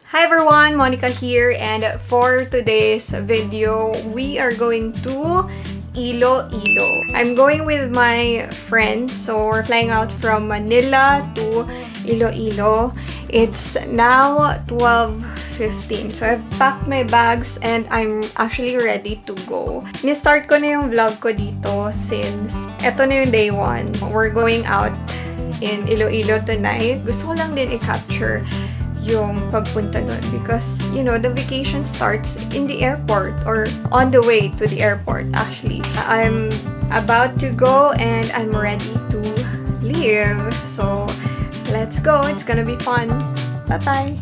Hi everyone, Monica here, and for today's video, we are going to Iloilo. I'm going with my friends, so we're flying out from Manila to Iloilo. It's now 12:15, so I've packed my bags and I'm actually ready to go. Ni-start ko na yung vlog ko dito since eto na yung day 1. We're going out in Iloilo tonight. Gusto ko lang din i-capture yung pagpunta doon because, you know, the vacation starts in the airport or on the way to the airport actually. I'm about to go and I'm ready to leave. So, let's go. It's gonna be fun. Bye-bye!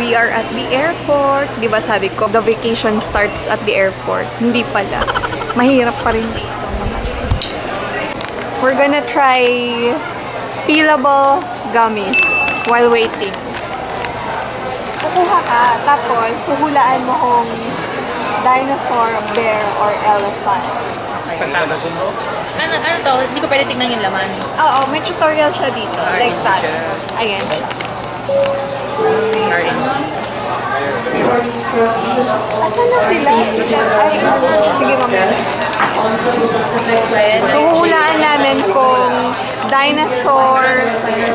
We are at the airport. Di ba sabi ko, the vacation starts at the airport. Hindi pala. Mahirap pa rin dito. We're gonna try peelable gummies while waiting. Kukuha ka, tapos huhulaan mo kung dinosaur, bear, or elephant. Ano to? Hindi ko pwede tignan yung laman. Oo, may tutorial siya dito. Like that. Ayan siya. Asan na sila? Ay, sige mamaya. So, huhulaan namin kung dinosaur,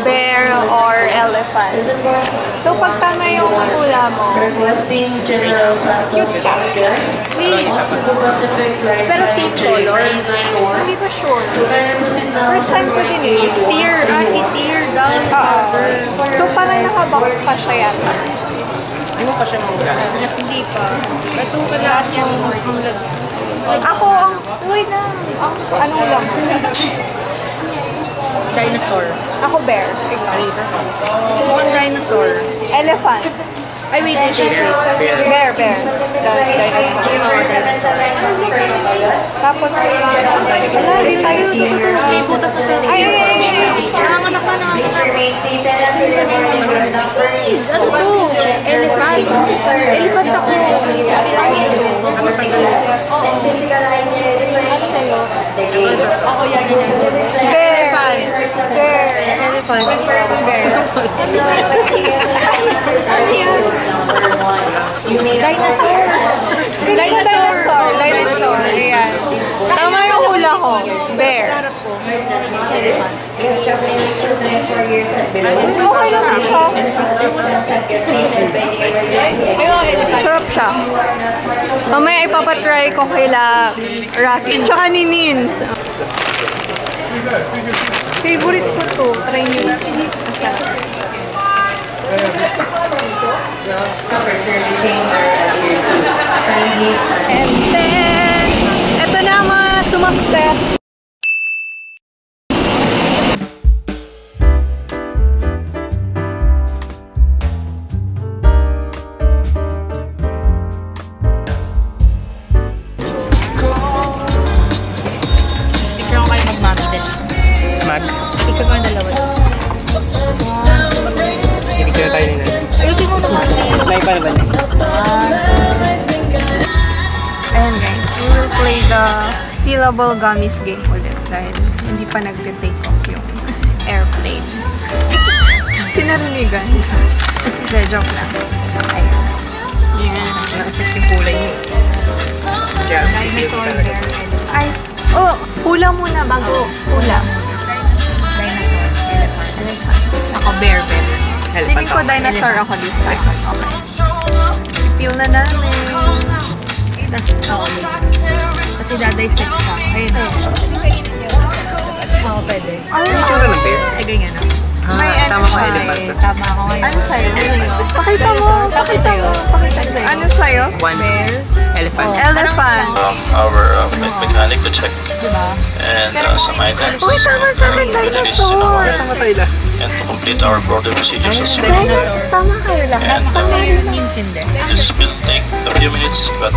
bear, or elephant. So, pag tama yung hula mo, cute ka. Wait. Pero same color. Hindi pa sure. First time ko din eh. Tear down. So, parang nakabox pa siya yata. Hindi mo pa siya Hindi pa. Ito ka lahat yung Ako, wait na. Ano lang? Dinosaur. Ako bear. Mukhang dinosaur. Elephant. Ay, wait. Bear. Dinosaur. Tapos, hindi tayo. May butas na siya. Ay. Nanganganak na. Please, ano to? Elephant. Elephant ako. Elephant. Dinosaur. Ayan. Tama yung hula ko. Bear. Okay lang siya. Sarap siya. Mamaya ipapatry ko kaila Rafi. Tsaka ni Nins. Favorite ko to. Try nyo. Masarap. And then, eto na mga sumakses. Picture ko kayo mag-mami din. Mag? Picture ko ang dalawa. Picture tayo nila. Ayusin mo naman. Slide pa naman. Ayan guys, we will play the peelable gummies game ulit dahil hindi pa nag-take off yung airplane. Pinariligan. Hindi, joke lang. Ayan. Nakasip yung kulay niya. Dinosaur, bear, ay, oh! Hula muna bago. Hula. Dinosaur. Elephant. Ako, bear. Feeling ko Elephant. dinosaur ako this time. Okay. Peel na namin. Kasi dadissect siya. Ayun. Oo, pwede. Ay, Ano yung tsura ng bear? Ay, ganyan na. may Tama ko siya. elephant. Tama ako ngayon. Ano sa'yo? Pakita mo. Ano sa'yo? One. Elephant. Elephant. Our mechanic to check Diba? and some items. Uy, tama sa akin, dinosaur. Tama tayo lang. And to complete our border procedures as well. Dinosaur. Tama kayo lahat. And Kasi yung means hindi. this will take a few minutes, but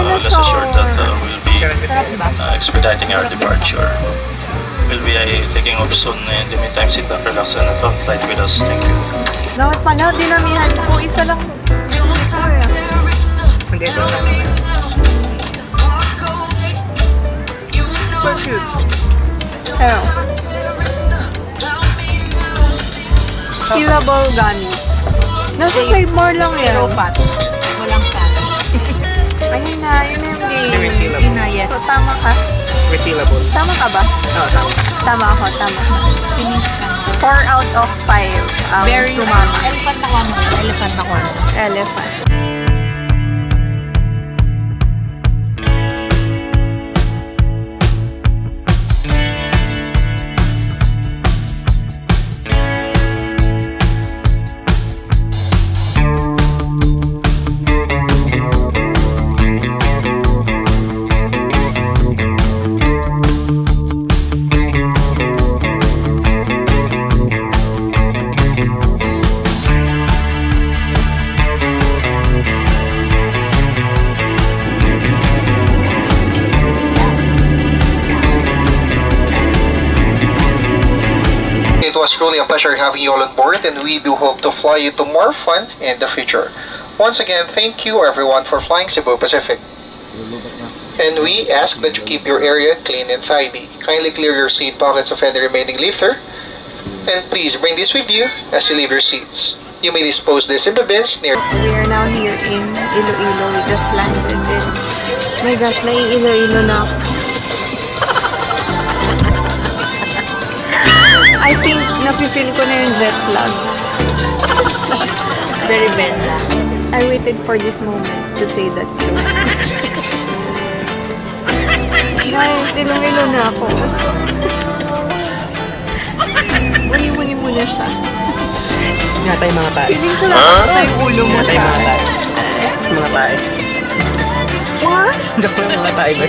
rest assured that we'll be expediting our departure. will be taking off soon. In the meantime, sit back, relax, and have a flight with us. Thank you. Dapat pala, dinamihan ko. Isa lang. Mag-SM lang. Super cute. Hello. Killable gummies. Nasa sidebar lang yan. Zero fat. Walang fat. Ayun na, yun na yung game. Resealable. Yun na, yes. So, tama ka? Resealable. Tama ka ba? Oo, tama. Tama ako, tama. Finish ka na. 4 out of 5. Very, tumama. elephant ako ano. Elephant ako ano. Elephant. It was truly a pleasure having you all on board, and we do hope to fly you to more fun in the future. Once again, thank you everyone for flying Cebu Pacific. And we ask that you keep your area clean and tidy. Kindly clear your seat pockets of any remaining litter, and please bring this with you as you leave your seats. You may dispose this in the bins near. We are now here in Iloilo. We just landed in. My gosh, nai-Iloilo na ako. I think napipil ko na yung jet lag. Very benda. I waited for this moment to say that too. Guys, Iloilo na ako. Muni-muni muna siya. Nga tayo mga tayo. Feeling ko lang yung ulo mo Nga tayo sa mga tayo. Mga tayo. What? Joke lang mga tayo ba?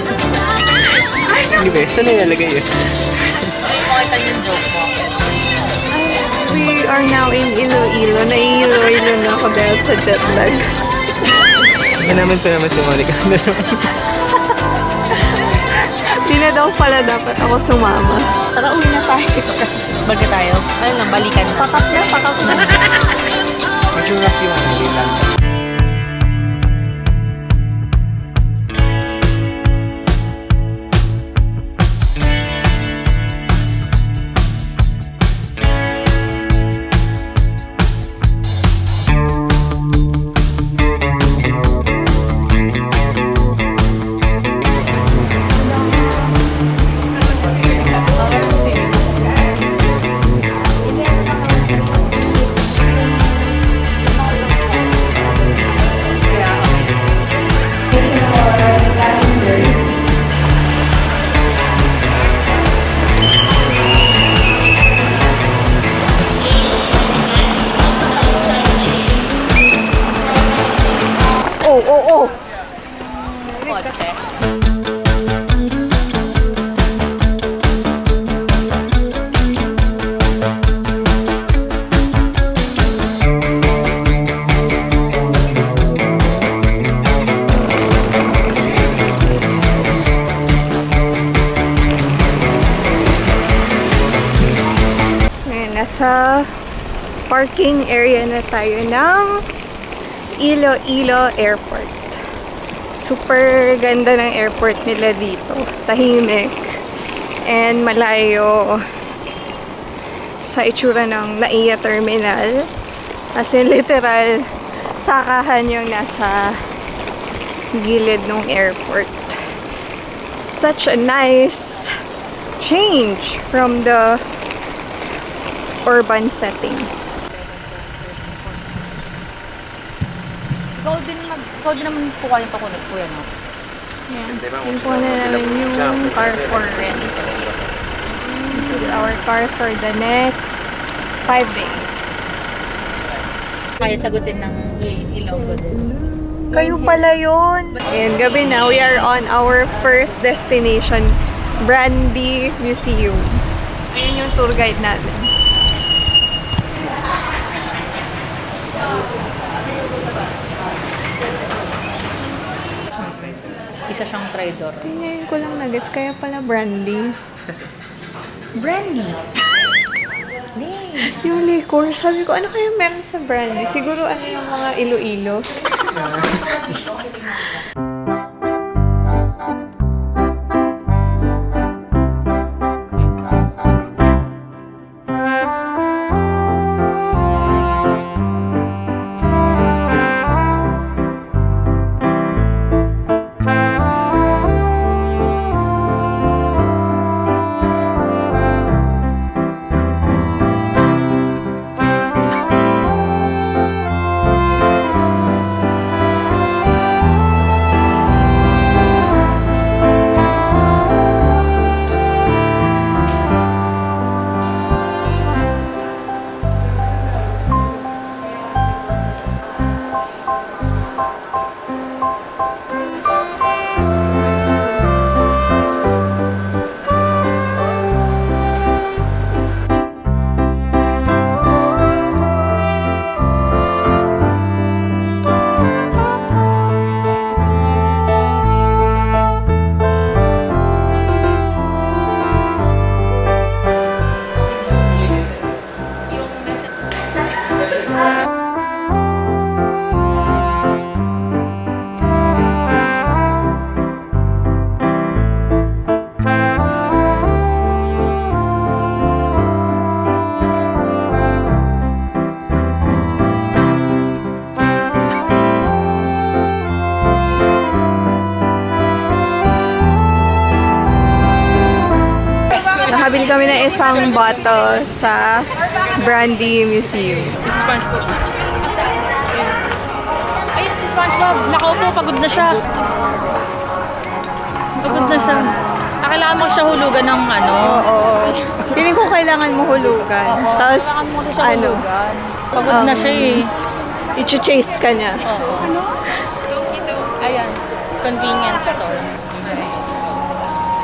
Hindi ba? Saan na ilalagay yun? Makita yung joke mo. We are now in Iloilo. Nai-Iloilo na ako dahil sa jet lag. Hindi naman sa naman si Monica. Di na daw pala dapat ako sumama. Tara, uwi na tayo. Baga tayo? Ano lang, balikan na. Pakap na, pakap na. Medyo rough yung hindi lang. Kotse. Ngayon, nasa parking area na tayo ng Iloilo Airport. Super ganda ng airport nila dito. Tahimik. And malayo sa itsura ng NAIA Terminal. As in, literal, sakahan yung nasa gilid ng airport. Such a nice change from the urban setting. Ikaw din naman po kayong pakunod po yan, no? Yan. Yun po na namin yung car for rent. This is our car for the next 5 days. Kaya sagutin ng Ilocos. Kayo pala yun! And gabi na, we are on our first destination, Brandy Museum. Ayun yung tour guide natin. Isa siyang traitor. Ngayon ko lang na-gets, kaya pala Brandy. Brandy. Yung liquor, sabi ko, ano kaya meron sa brandy? Siguro ano yung mga Iloilo. Nakabili kami ng isang bottle sa Brandy Museum. Si SpongeBob. Ayun si SpongeBob. Nakaupo, pagod na siya. Pagod na siya. Kailangan mo siya hulugan ng ano. Oo. Feeling ko kailangan mo hulugan. Tapos, ano, pagod na siya eh. i-chase ka niya. Ano? Ayan. Convenience store.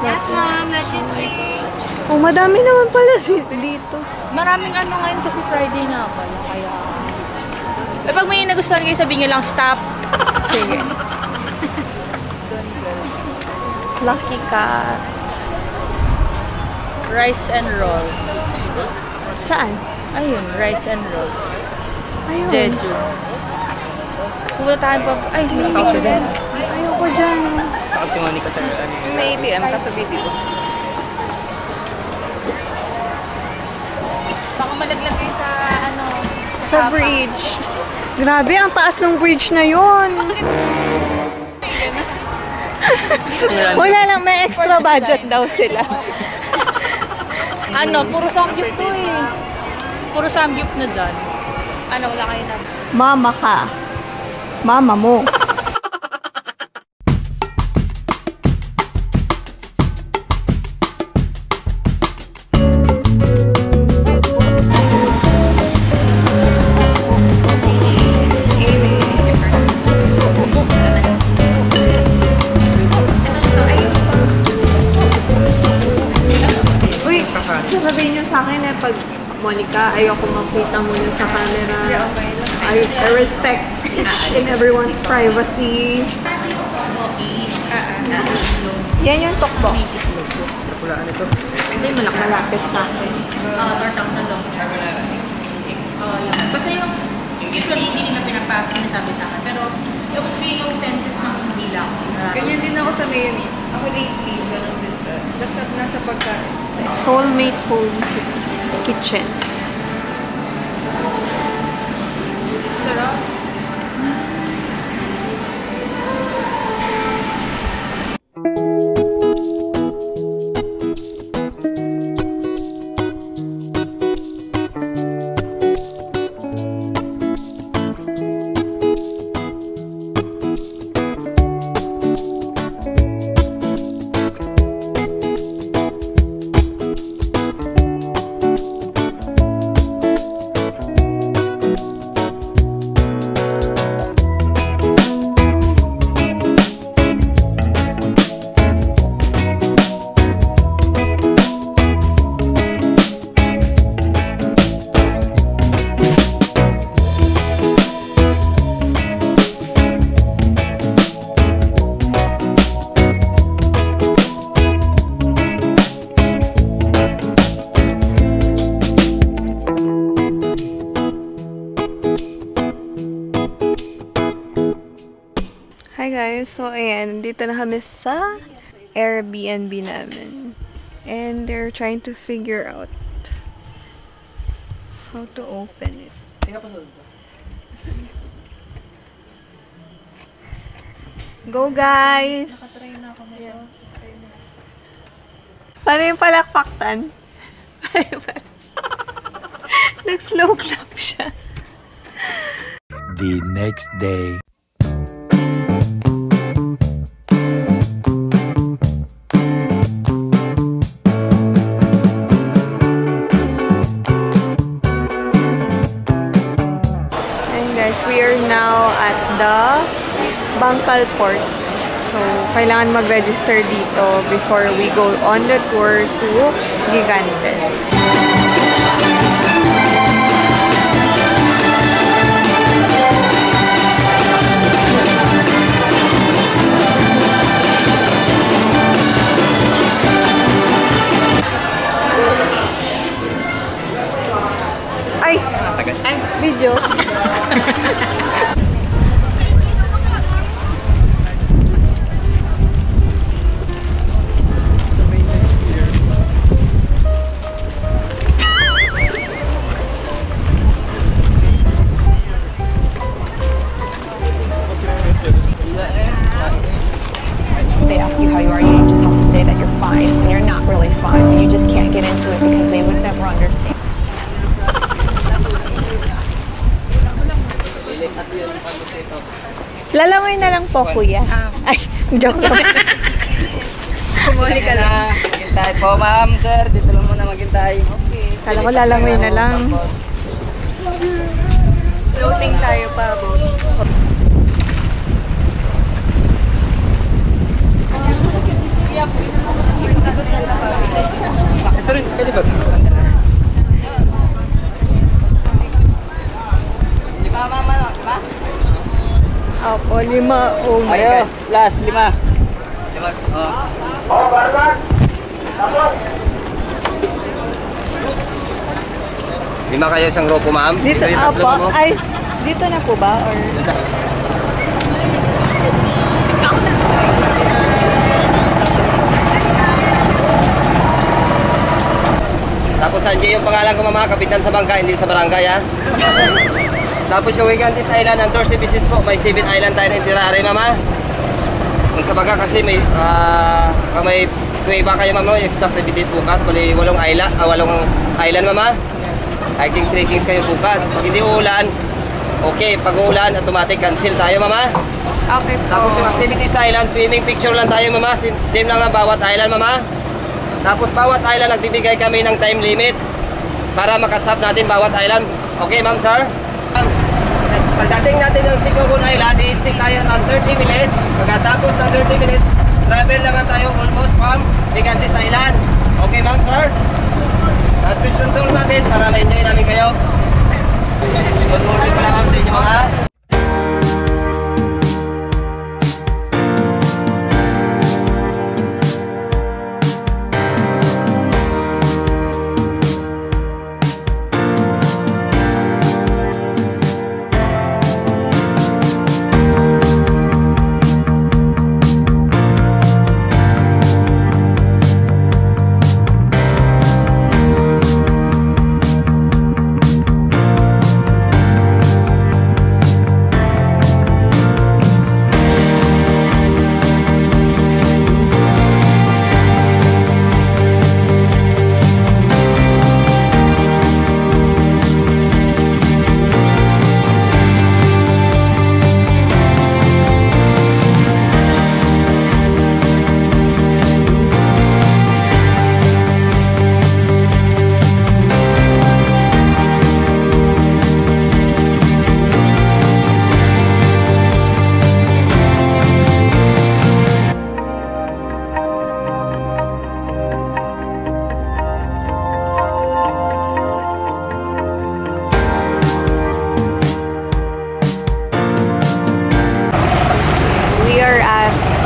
Yes, ma'am. Let's just wait. Oh, madami naman pala dito. Maraming ano ngayon kasi Friday nga pala. Kaya... Eh, pag may nagustuhan kayo, sabihin nyo lang, stop. Sige. Lucky Cat. Rice and rolls. Saan? Ayun, rice and rolls. Ayun. Jeju. Pumunta tayo pa. Ay, hindi ako dyan. Ayoko dyan. Takot si Monica sa ano. May ATM kaso video. Baka malaglag kayo sa ano. Sa bridge. Grabe, ang taas ng bridge na yun. Wala lang, may extra budget daw sila. Ano, puro samgyup to eh. Puro samgyup na dyan. Ano, wala kayo na. Mama ka. Mama mo. Sabihin niyo sa akin na pag Monica, ayoko makita muna sa camera. I respect each and everyone's privacy. Yan yung tokbo. Napulaan ito. Hindi mo lang Malapit sa akin. tortang na lang. Kasi yung usually hindi nila sinasabi sa akin. Pero yung senses ng dila ko. Ganyan din ako sa mayonnaise. Ako lately, ganun din sa. Nasa pagkain. Soulmate Home Kitchen. Sarap. So, ayan. Dito na kami sa Airbnb namin. And they're trying to figure out how to open it. Go, guys! Paano yung palakpaktan? Nag-slow clap siya. The next day. We are now at the Bangkal Port. So, kailangan mag-register dito before we go on the tour to Gigantes. Ay! Ay, video. They ask you how you are, you just have to say that you're fine when you're not really fine, and you just can't get into it because they would never understand. Lalangoy na lang po, kuya. Ay, joke lang. Kumuli ka lang. Maghintay po, ma'am, sir. Dito lang muna maghintay. Okay. Kala ko lalangoy na lang. Floating tayo pa, bo. Ito rin, pwede ba? Lima, mama, no? Lima? Opo, 5. Oh my God. Last, 5. 5, oh. Lima kayo isang grupo, ma'am? Dito, opo. Ay, dito na po ba? Or... Tapos Sanjay yung pangalan ko, mama, kapitan sa bangka, hindi sa barangay, ha? Tapos yung Gigantes Island and tour services po, may 7 island tayo na itinarari, mama. Kung sa bangka kasi may, kung iba kayo, mama, yung extra activities bukas, bali 8 island, mama. Hiking, trekkings kayo bukas. Pag hindi uulan, okay. Pag uulan, automatic cancel tayo, mama. Okay po. Tapos yung activities sa island, swimming picture lang tayo, mama. Same lang ang bawat island, mama. Tapos bawat island, nagbibigay kami ng time limits para makatsap natin bawat island. Okay, ma'am, sir? Pagdating natin ng Sicogon Island, i-stick tayo ng 30 minutes. Pagkatapos ng 30 minutes, travel naman tayo almost from Gigantes Island. Okay, ma'am, sir? At please control natin para ma-enjoy namin kayo. Good morning pala, ma'am, sa inyo, mga.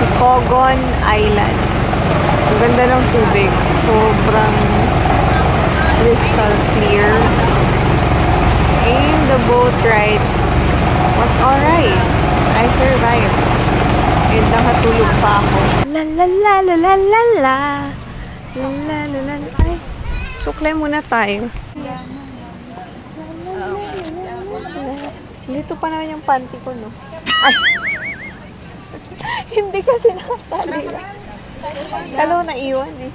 Sicogon Island. Ang ganda ng tubig. Sobrang crystal clear. And the boat ride was alright. I survived. And nakatulog pa ako. La la la la la la la. La la la la. Ay, suklay muna tayo. Dito pa naman yung panty ko, no? Ay! Hindi kasi nakatali. Kalo na iwan eh.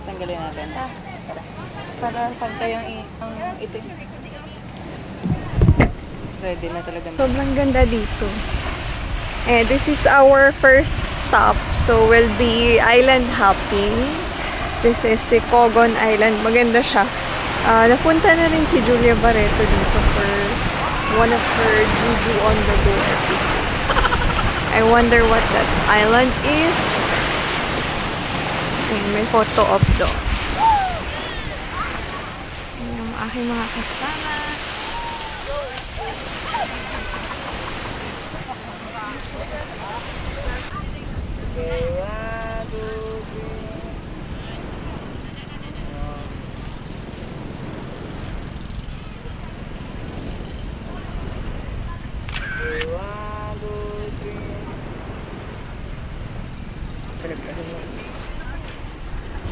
Tanggalin natin. Para pantay ang itim. Ready na talaga. Sobrang ganda dito. Eh, this is our first stop. So, we'll be island hopping. This is Sicogon Island. Maganda siya. Napunta na rin si Julia Barreto dito for one of her Juju on the Go episodes. I wonder what that island is. Okay, may photo op doon. Yung aking mga kasama.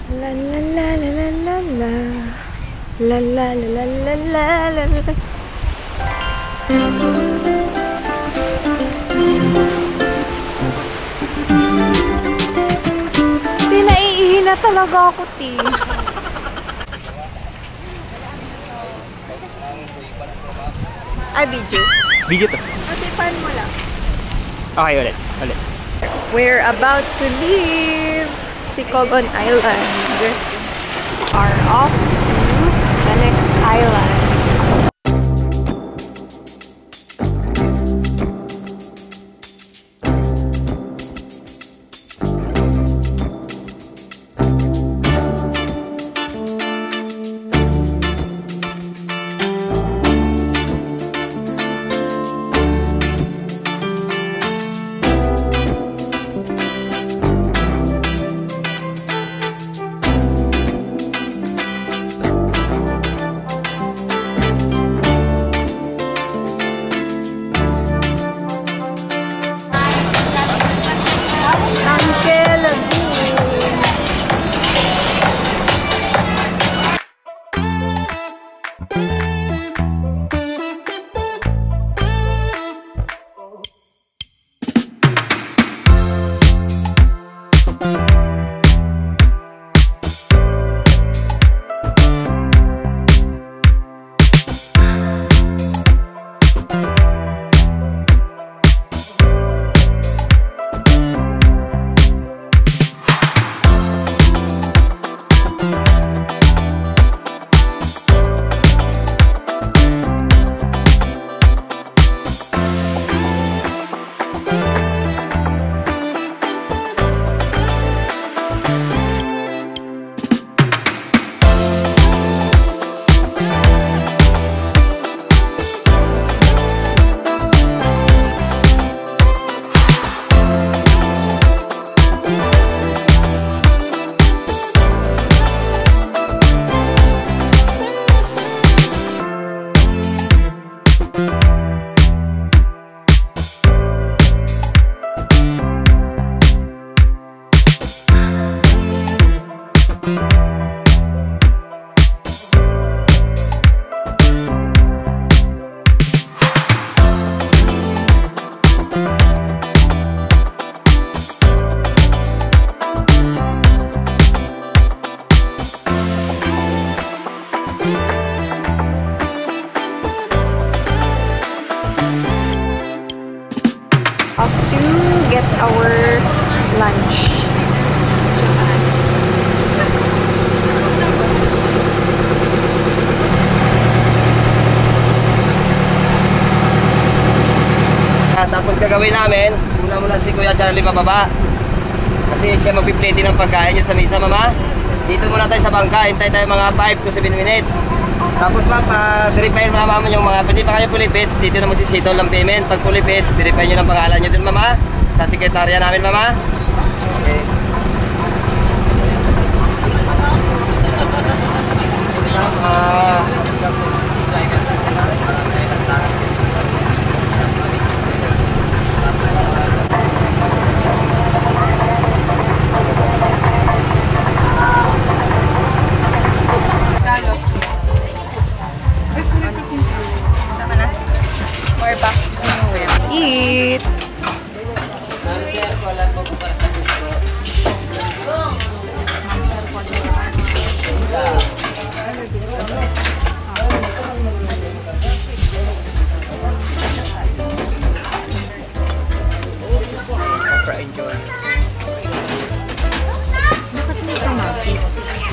La la la la la la la. La la la la la la la. Naiihi na talaga ako, ti. Ay, video. Video to. Kasi pan mo lang. Okay, ulit. We're about to leave Sicogon Island. Are off to the next island. our lunch. Tapos gagawin namin, una muna si Kuya Charlie pababa. Kasi siya magpiplete ng pagkain nyo sa misa, mama. Dito muna tayo sa bangka, hintay tayo mga 5 to 7 minutes. Tapos verify mo na mama yung mga, pwede pa kayo pulipits, dito na magsisitol ng payment. Pag pulipit, verify nyo ng pangalan nyo din, mama. Sa sekretarya namin, mama. Okay.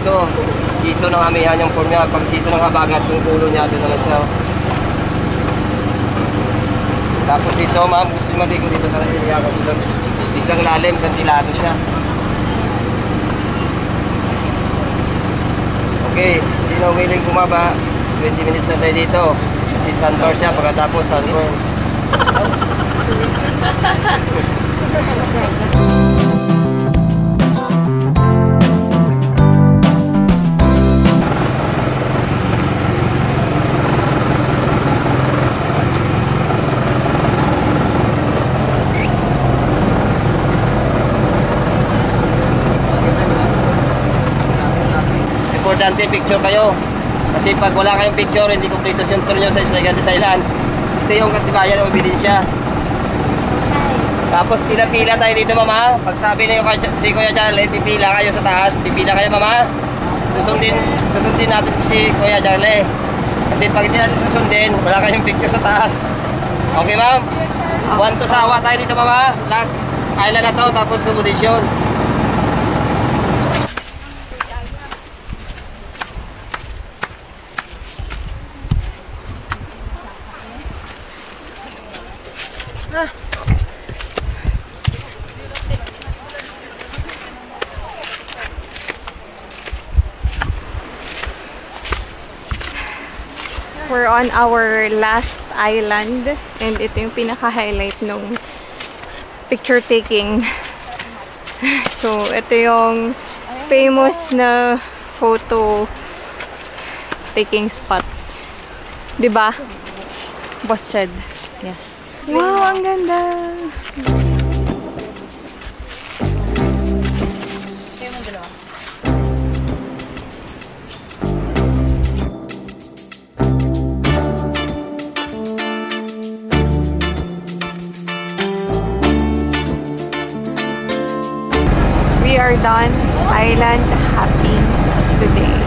Ito, season ng amihan yung form niya. Pag season ng habagat, yung ulo niya, doon naman siya. Tapos dito, ma'am, gusto nyo maligo dito talaga niya. Biglang lalim, kantilado siya. Okay, sino willing bumaba? 20 minutes na tayo dito. Kasi sunburn siya, pagkatapos sunburn. Importante picture kayo. Kasi pag wala kayong picture, hindi kompleto yung tour nyo sa Isligantes Island. Ito yung katibayan o ebidensya. Tapos pila-pila tayo dito, mama. Pag sabi na yung si Kuya Charlie, pipila kayo sa taas. Pipila kayo, mama. Susundin natin si Kuya Charlie. Kasi pag hindi natin susundin, wala kayong picture sa taas. Okay, ma'am? 1 to Sawa tayo dito, mama. Last island na to, tapos competition. We're on our last island and ito yung pinaka-highlight nung picture taking. So, ito yung famous na photo taking spot. Diba? Boss Chad? Yes. Wow, ang ganda! We are done island hopping today.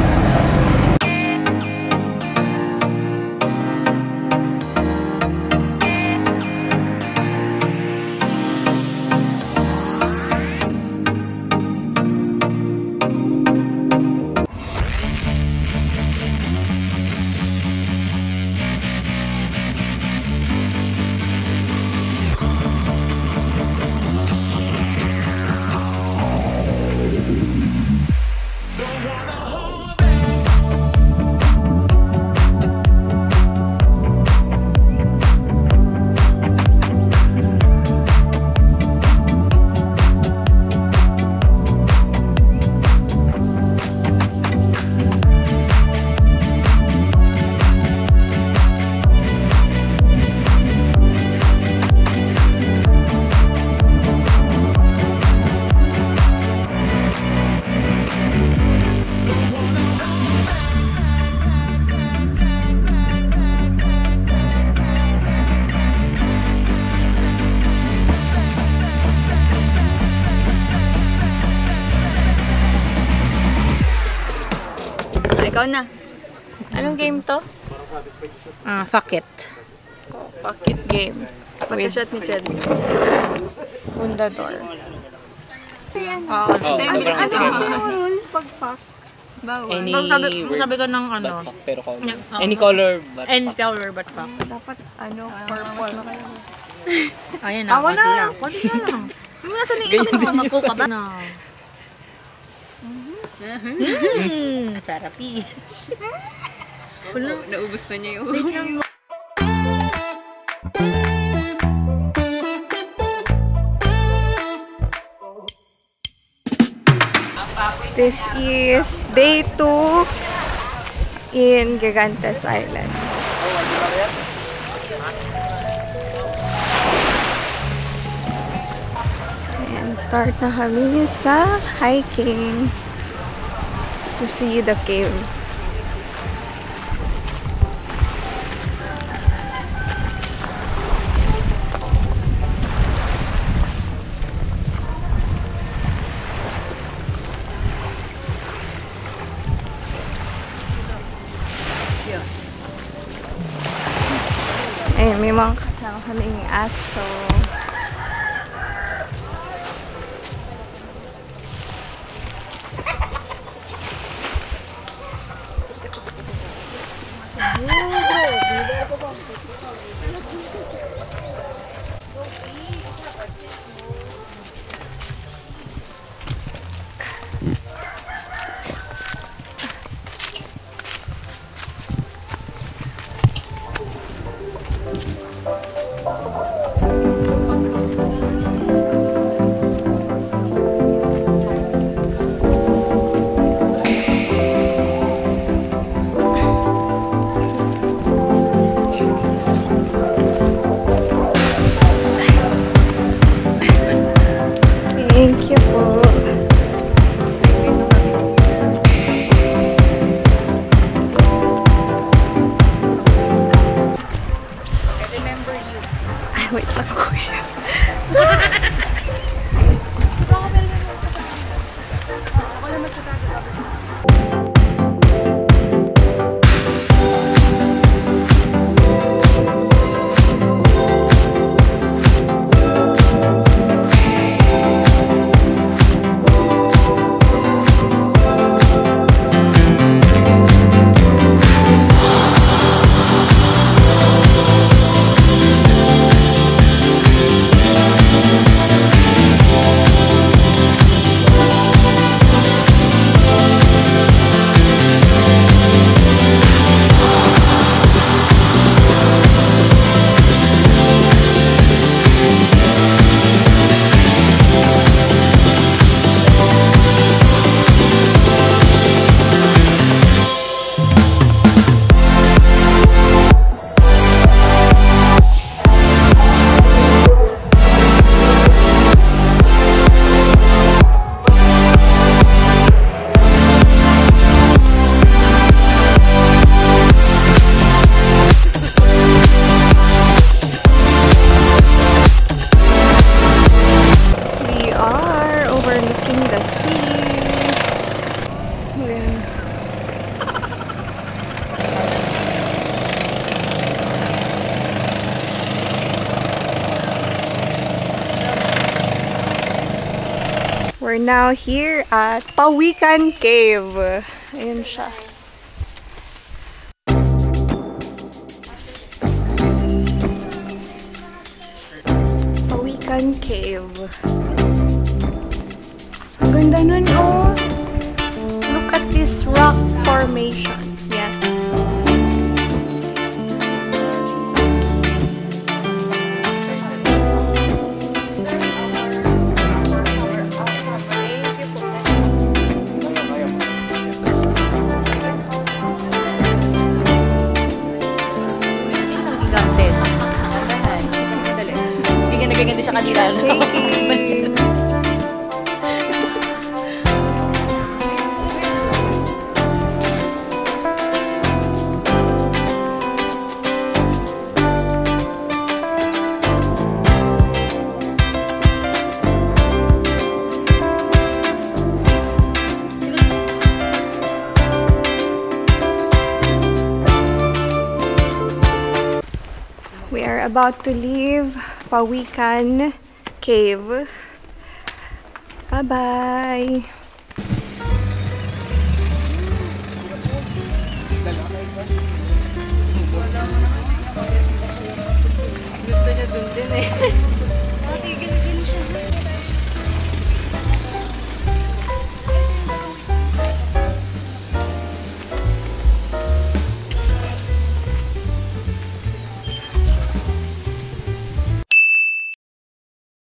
Ikaw na. Anong game to? Fuck it. Fuck it game. Mag-shot ni Chad. Fundador. Oo. Ano rule pag fuck? Bawal. Sabi ko ng ano. Pero any color but Any color but fuck. Dapat ano, purple. Ayan na. Awa na. Pwede na lang. Nasa ni ito ka magkuka ba na? Sarapi. Wala, naubos na niya yung... This is day 2 in Gigantes Island. And start na kami sa hiking to see the cave. Ayun, may mga kasama kaming aso. Thank you po. Remember you. Ay, wait lang, kuya. We're now here at Pawikan Cave. Ayan siya. Pawikan Cave. Ang ganda nun, oh! Look at this rock formation. Yes. Nagaganda siya kanila. We are about to leave Pawikan Cave. Bye-bye! Gusto niya dun din eh.